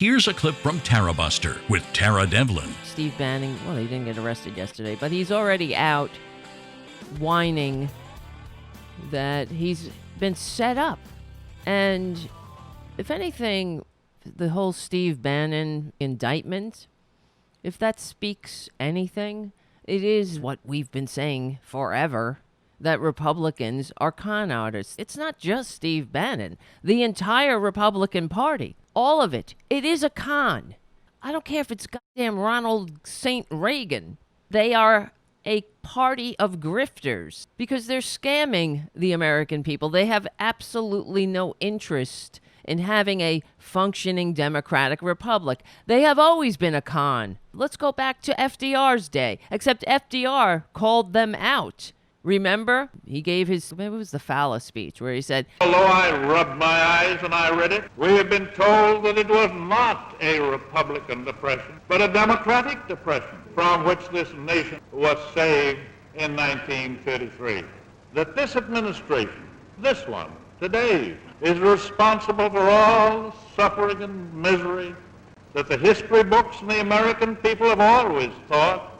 Here's a clip from Tarabuster with Tara Devlin. Steve Bannon, well, he didn't get arrested yesterday, but he's already out whining that he's been set up. And if anything, the whole Steve Bannon indictment, if that speaks anything, it is what we've been saying forever, that Republicans are con artists. It's not just Steve Bannon. The entire Republican Party, all of it, it is a con. I don't care if it's goddamn Ronald St. Reagan. They are a party of grifters because they're scamming the American people. They have absolutely no interest in having a functioning democratic republic. They have always been a con. Let's go back to FDR's day, except FDR called them out. Remember? He gave his, maybe it was the Fowler speech, where he said, "Although I rubbed my eyes and I read it, we have been told that it was not a Republican depression, but a Democratic depression from which this nation was saved in 1933. That this administration, this one, today, is responsible for all the suffering and misery that the history books and the American people have always thought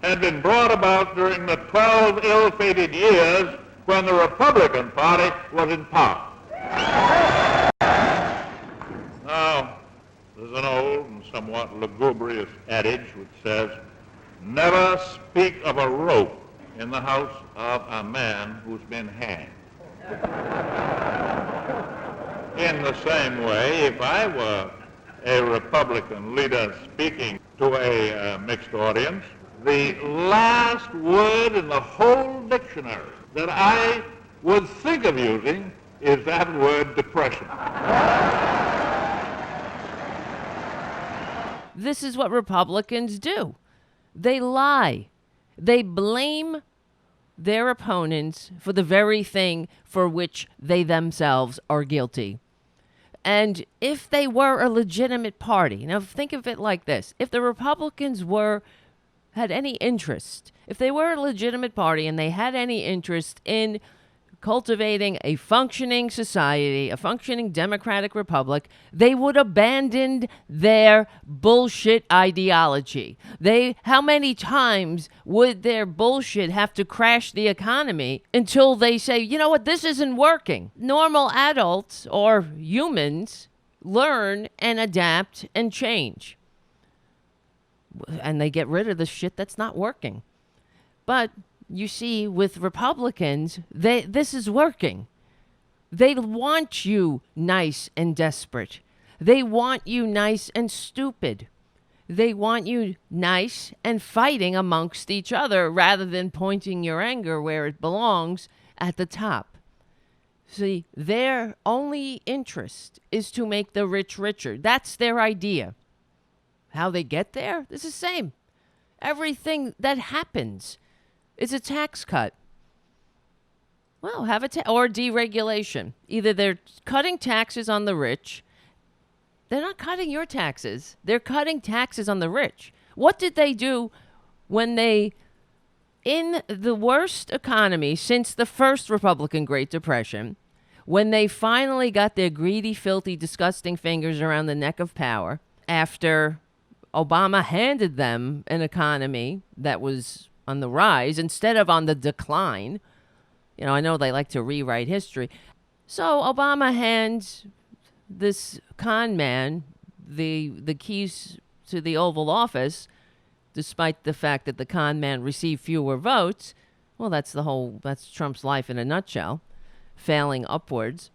had been brought about during the 12 ill-fated years when the Republican Party was in power." Now, there's an old and somewhat lugubrious adage which says, "Never speak of a rope in the house of a man who's been hanged." In the same way, if I were a Republican leader speaking to a mixed audience, the last word in the whole dictionary that I would think of using is that word depression. this is what Republicans do. They lie. They blame their opponents for the very thing for which they themselves are guilty. And if they were a legitimate party, now think of it like this. If the Republicans had any interest, if they were a legitimate party and they had any interest in cultivating a functioning society, a functioning democratic republic, they would abandon their bullshit ideology. How many times would their bullshit have to crash the economy until they say, you know what, this isn't working? Normal adults or humans learn and adapt and change. And they get rid of the shit that's not working. But you see, with Republicans, this is working. They want you nice and desperate. They want you nice and stupid. They want you nice and fighting amongst each other rather than pointing your anger where it belongs, at the top. See, their only interest is to make the rich richer. That's their idea. How they get there? It's the same. Everything that happens is a tax cut. Well, have or deregulation. Either they're cutting taxes on the rich. They're not cutting your taxes. They're cutting taxes on the rich. What did they do when they, in the worst economy since the first Republican Great Depression, when they finally got their greedy, filthy, disgusting fingers around the neck of power, after Obama handed them an economy that was on the rise instead of on the decline? You know, I know they like to rewrite history. So Obama hands this con man the keys to the Oval Office, despite the fact that the con man received fewer votes. Well, that's Trump's life in a nutshell, failing upwards.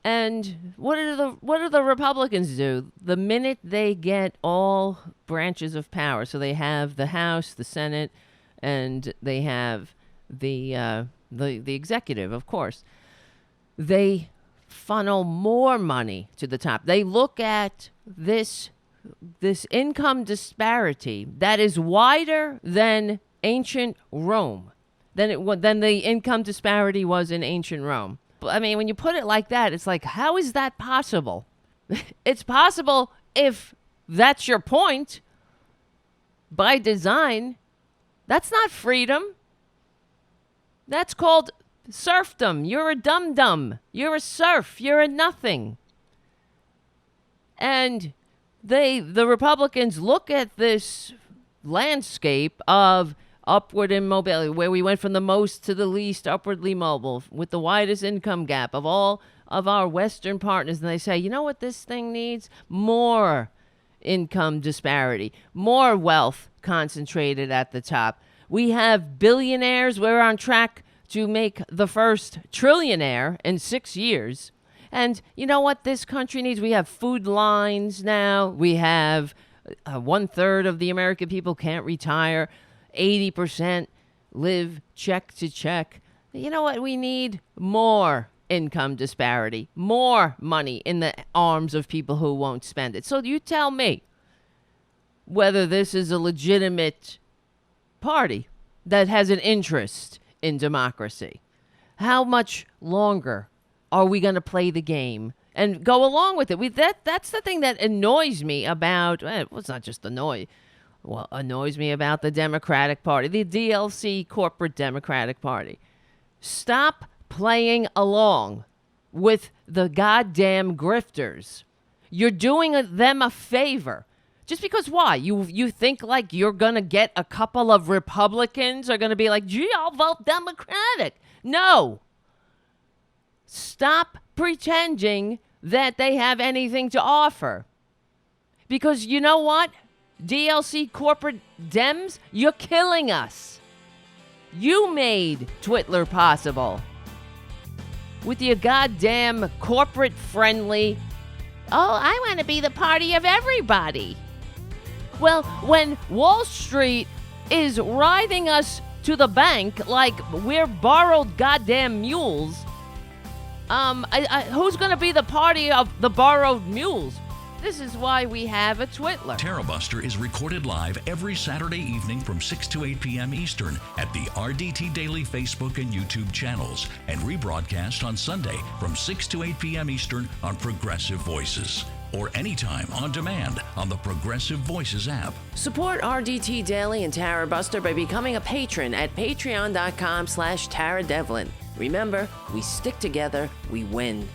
And what do the Republicans do the minute they get all branches of power? So they have the House, the Senate, and they have the executive, of course. They funnel more money to the top. They look at this income disparity that is wider than ancient Rome, than the income disparity was in ancient Rome. I mean, when you put it like that, it's like, how is that possible? It's possible if that's your point. By design, that's not freedom. That's called serfdom. You're a dum-dum. You're a serf. You're a nothing. And the Republicans look at this landscape of upward immobility, where we went from the most to the least upwardly mobile with the widest income gap of all of our Western partners. And they say, you know what this thing needs? More income disparity, more wealth concentrated at the top. We have billionaires. We're on track to make the first trillionaire in 6 years. And you know what this country needs? We have food lines now. We have 1/3 of the American people can't retire. 80% live check to check. You know what? We need more income disparity, more money in the arms of people who won't spend it. So you tell me whether this is a legitimate party that has an interest in democracy. How much longer are we going to play the game and go along with it? That's the thing that annoys me about, well, it's not just annoys me about the Democratic Party, the DLC corporate Democratic Party. Stop playing along with the goddamn grifters. You're doing them a favor. Just because why? You think like you're going to get a couple of Republicans are going to be like, gee, I'll vote Democratic. No. Stop pretending that they have anything to offer. Because you know what? DLC corporate Dems, you're killing us. You made Twitler possible with your goddamn corporate friendly, oh, I want to be the party of everybody. Well, when Wall Street is riding us to the bank like we're borrowed goddamn mules, who's going to be the party of the borrowed mules? This is why we have a Twitler. Tarabuster is recorded live every Saturday evening from 6 to 8 p.m. Eastern at the RDT Daily Facebook and YouTube channels, and rebroadcast on Sunday from 6 to 8 p.m. Eastern on Progressive Voices, or anytime on demand on the Progressive Voices app. Support RDT Daily and Tarabuster by becoming a patron at patreon.com/Tara Devlin. Remember, we stick together, we win.